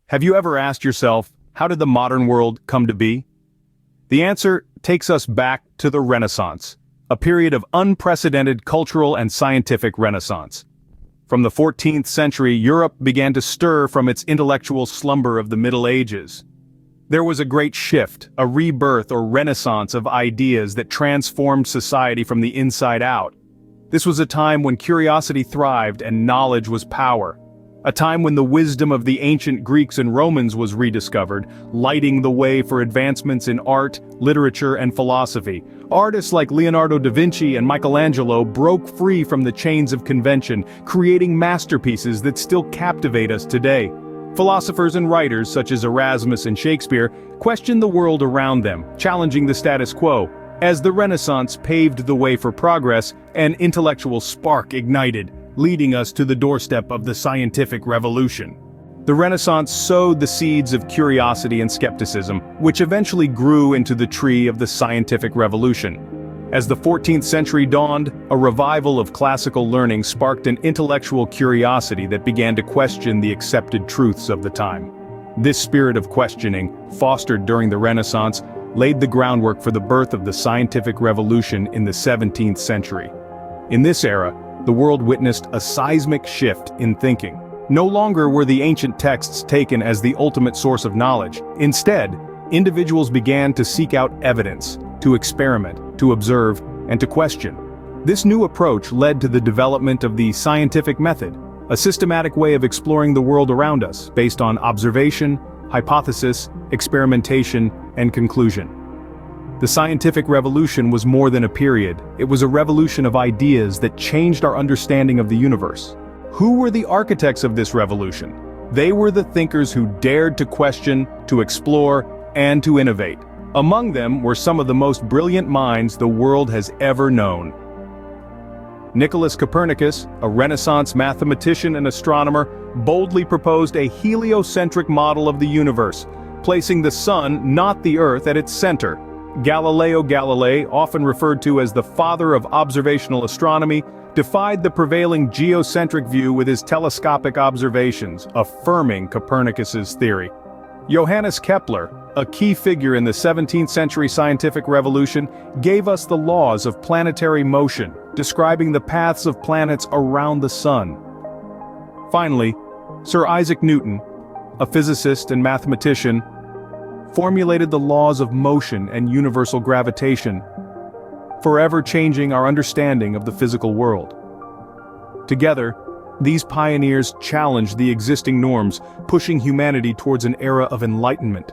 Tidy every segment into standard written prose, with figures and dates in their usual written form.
Have you ever asked yourself, how did the modern world come to be? The answer takes us back to the Renaissance, a period of unprecedented cultural and scientific renaissance. From the 14th century, Europe began to stir from its intellectual slumber of the Middle Ages. There was a great shift, a rebirth or renaissance of ideas that transformed society from the inside out. This was a time when curiosity thrived and knowledge was power. A time when the wisdom of the ancient Greeks and Romans was rediscovered, lighting the way for advancements in art, literature, and philosophy. Artists like Leonardo da Vinci and Michelangelo broke free from the chains of convention, creating masterpieces that still captivate us today. Philosophers and writers such as Erasmus and Shakespeare questioned the world around them, challenging the status quo. As the Renaissance paved the way for progress, an intellectual spark ignited, leading us to the doorstep of the scientific revolution. The Renaissance sowed the seeds of curiosity and skepticism, which eventually grew into the tree of the scientific revolution. As the 14th century dawned, a revival of classical learning sparked an intellectual curiosity that began to question the accepted truths of the time. This spirit of questioning, fostered during the Renaissance, laid the groundwork for the birth of the scientific revolution in the 17th century. In this era, the world witnessed a seismic shift in thinking. No longer were the ancient texts taken as the ultimate source of knowledge. Instead, individuals began to seek out evidence, to experiment, to observe, and to question. This new approach led to the development of the scientific method, a systematic way of exploring the world around us, based on observation, hypothesis, experimentation, and conclusion. The scientific revolution was more than a period, it was a revolution of ideas that changed our understanding of the universe. Who were the architects of this revolution? They were the thinkers who dared to question, to explore, and to innovate. Among them were some of the most brilliant minds the world has ever known. Nicholas Copernicus, a Renaissance mathematician and astronomer, boldly proposed a heliocentric model of the universe, placing the sun, not the Earth, at its center. Galileo Galilei, often referred to as the father of observational astronomy, defied the prevailing geocentric view with his telescopic observations, affirming Copernicus's theory. Johannes Kepler, a key figure in the 17th century scientific revolution, gave us the laws of planetary motion, describing the paths of planets around the sun. Finally, Sir Isaac Newton, a physicist and mathematician, formulated the laws of motion and universal gravitation, forever changing our understanding of the physical world. Together, these pioneers challenged the existing norms, pushing humanity towards an era of enlightenment.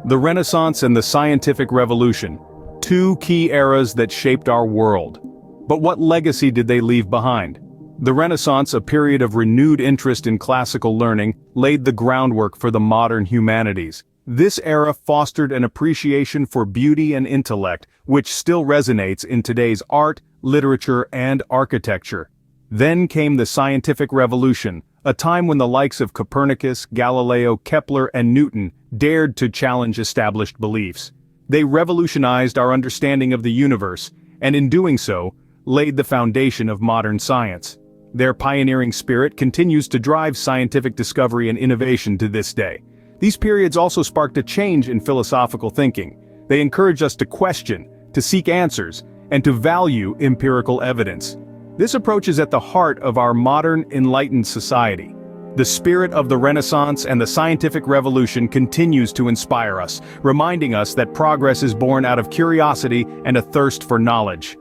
The Renaissance and the scientific revolution, two key eras that shaped our world. But what legacy did they leave behind? The Renaissance, a period of renewed interest in classical learning, laid the groundwork for the modern humanities. This era fostered an appreciation for beauty and intellect, which still resonates in today's art, literature, and architecture. Then came the scientific revolution, a time when the likes of Copernicus, Galileo, Kepler, and Newton dared to challenge established beliefs. They revolutionized our understanding of the universe, and in doing so, laid the foundation of modern science. Their pioneering spirit continues to drive scientific discovery and innovation to this day. These periods also sparked a change in philosophical thinking. They encouraged us to question, to seek answers, and to value empirical evidence. This approach is at the heart of our modern, enlightened society. The spirit of the Renaissance and the scientific revolution continues to inspire us, reminding us that progress is born out of curiosity and a thirst for knowledge.